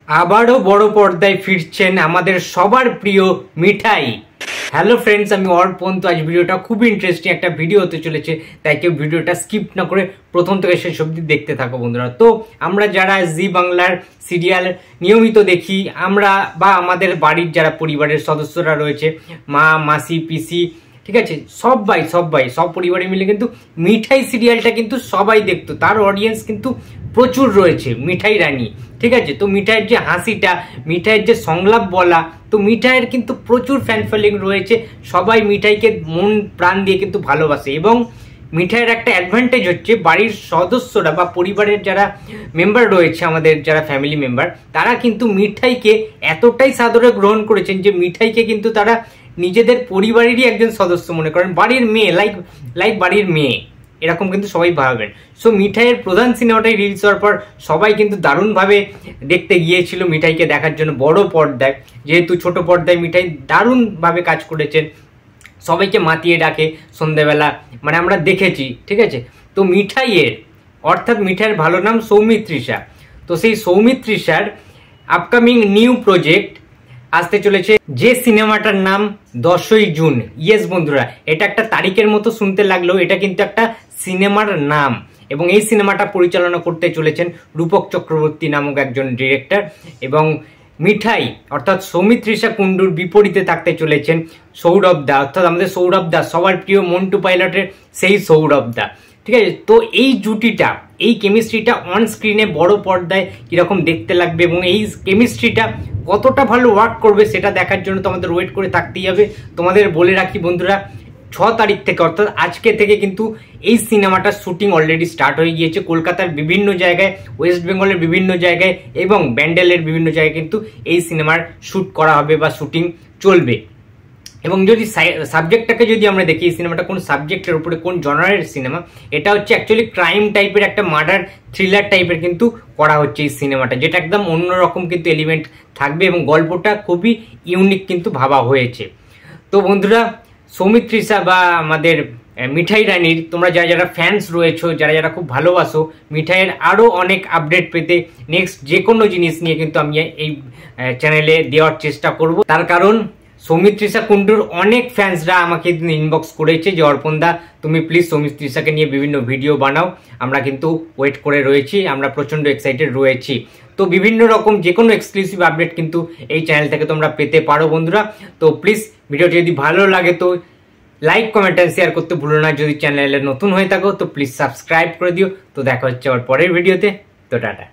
আবারও বড় পর্দায় ফিরছেন আমাদের সবার প্রিয় মিঠাই। হ্যালো ফ্রেন্ডস, আমি অর্পণ। তো আজ ভিডিওটা খুবই ইন্টারেস্টিং একটা ভিডিও হতে চলেছে, তাই কেউ ভিডিওটা স্কিপ না করে প্রথম থেকে শেষ অবধি দেখতে থাকো বন্ধুরা। তো আমরা যারা জি বাংলার সিরিয়াল নিয়মিত দেখি, আমরা বা আমাদের বাড়ির যারা পরিবারের সদস্যরা রয়েছে, মা, মাসি, পিসি, ঠিক আছে, সব পরিবারে মিলে কিন্তু মিঠাই সিরিয়ালটা কিন্তু সবাই দেখতো। তার অডিয়েন্স কিন্তু প্রচুর রয়েছে, মিঠাই রানী, ঠিক আছে। তো মিঠাইয়ের যে হাসিটা, মিঠাইয়ের যে সংলাপ বলা, তো মিঠাইয়ের কিন্তু প্রচুর ফ্যান ফলোয়িং রয়েছে। সবাই মিঠাইকে মন প্রাণ দিয়ে কিন্তু ভালোবাসে। এবং মিঠাইয়ের একটা অ্যাডভান্টেজ হচ্ছে, বাড়ির সদস্যরা বা পরিবারের যারা মেম্বার রয়েছে, আমাদের যারা ফ্যামিলি মেম্বার, তারা কিন্তু মিঠাইকে এতটাই সাদরে গ্রহণ করেছেন যে মিঠাইকে কিন্তু তারা নিজেদের পরিবারেরই একজন সদস্য মনে করেন, বাড়ির মেয়ে, লাইক বাড়ির মেয়ে, এরকম কিন্তু সবাই ভাবেন। সো মিঠাইয়ের প্রধান সিনেমাটাই রিলিজ হওয়ার পর সবাই কিন্তু দারুণভাবে দেখতে গিয়েছিল মিঠাইকে দেখার জন্য বড় পর্দায়। যেহেতু ছোট পর্দায় মিঠাই দারুণভাবে কাজ করেছেন, সবাইকে মাতিয়ে ডাকে সন্ধ্যেবেলা, মানে আমরা দেখেছি, ঠিক আছে। তো মিঠাইয়ের অর্থাৎ মিঠাইয়ের ভালো নাম সৌমিত্রিষা। তো সেই সৌমিত্রিষার আপকামিং নিউ প্রজেক্ট আসতে চলেছে, যে সিনেমাটার নাম 10ই জুন। ইয়েস বন্ধুরা, এটা একটা তারিখের মতো শুনতে লাগলেও এটা কিন্তু একটা সিনেমার নাম। এবং এই সিনেমাটা পরিচালনা করতে চলেছেন রূপক চক্রবর্তী নামক একজন ডিরেক্টর। এবং মিঠাই অর্থাৎ সৌমিত্রিষা কুণ্ডুর বিপরীতে থাকতে চলেছেন সৌরভ দা, অর্থাৎ আমাদের সৌরভ দা, সবার প্রিয় মন্টু পাইলটের সেই সৌরভ দা, ঠিক আছে। তো এই জুটিটা, এই কেমিস্ট্রিটা অন স্ক্রিনে বড় পর্দায় কিরকম দেখতে লাগবে এবং এই কেমিস্ট্রিটা কতটা ভালো ওয়ার্ক করবে সেটা দেখার জন্য তো আমাদের ওয়েট করে থাকতেই হবে। তোমাদের বলে রাখি বন্ধুরা, 6 তারিখ থেকে অর্থাৎ আজকে থেকে কিন্তু এই সিনেমাটার শুটিং অলরেডি স্টার্ট হয়ে গিয়েছে। কলকাতার বিভিন্ন জায়গায়, ওয়েস্ট বেঙ্গলের বিভিন্ন জায়গায় এবং ব্যান্ডেলের বিভিন্ন জায়গায় কিন্তু এই সিনেমার শ্যুট করা হবে বা শুটিং চলবে। এবং যদি সাবজেক্টটাকে যদি আমরা দেখি, এই সিনেমাটা কোন সাবজেক্টের উপরে, কোন জনারের সিনেমা, এটা হচ্ছে অ্যাকচুয়ালি ক্রাইম টাইপের, একটা মার্ডার থ্রিলার টাইপের কিন্তু করা হচ্ছে এই সিনেমাটা, যেটা একদম অন্যরকম কিন্তু এলিমেন্ট থাকবে এবং গল্পটা খুবই ইউনিক কিন্তু ভাবা হয়েছে। তো বন্ধুরা, সৌমিত্রিষা বা আমাদের মিঠাই রানীর তোমরা যারা যারা ফ্যান্স রয়েছো, যারা যারা খুব ভালোবাসো মিঠাইয়ের আরও অনেক আপডেট পেতে, নেক্সট যে কোনো জিনিস নিয়ে কিন্তু আমি এই চ্যানেলে দেওয়ার চেষ্টা করব। তার কারণ সৌমিত্রিষা কুণ্ডুর অনেক ফ্যান্সরা আমাকে ইনবক্স করেছে যে অর্পণদা, তুমি প্লিজ সৌমিত্রিষাকে নিয়ে বিভিন্ন ভিডিও বানাও। আমরা কিন্তু ওয়েট করে রয়েছি, আমরা প্রচণ্ড এক্সাইটেড রয়েছি। তো বিভিন্ন রকম যে কোনো এক্সক্লুসিভ আপডেট কিন্তু এই চ্যানেল থেকে তোমরা পেতে পারো বন্ধুরা। তো প্লিজ ভিডিওটি যদি ভালো লাগে তো লাইক, কমেন্ট অ্যান্ড শেয়ার করতে ভুলো না। যদি চ্যানেলে নতুন হয়ে থাকো তো প্লিজ সাবস্ক্রাইব করে দিও। তো দেখা হচ্ছে আবার পরের ভিডিওতে। তো টাটা।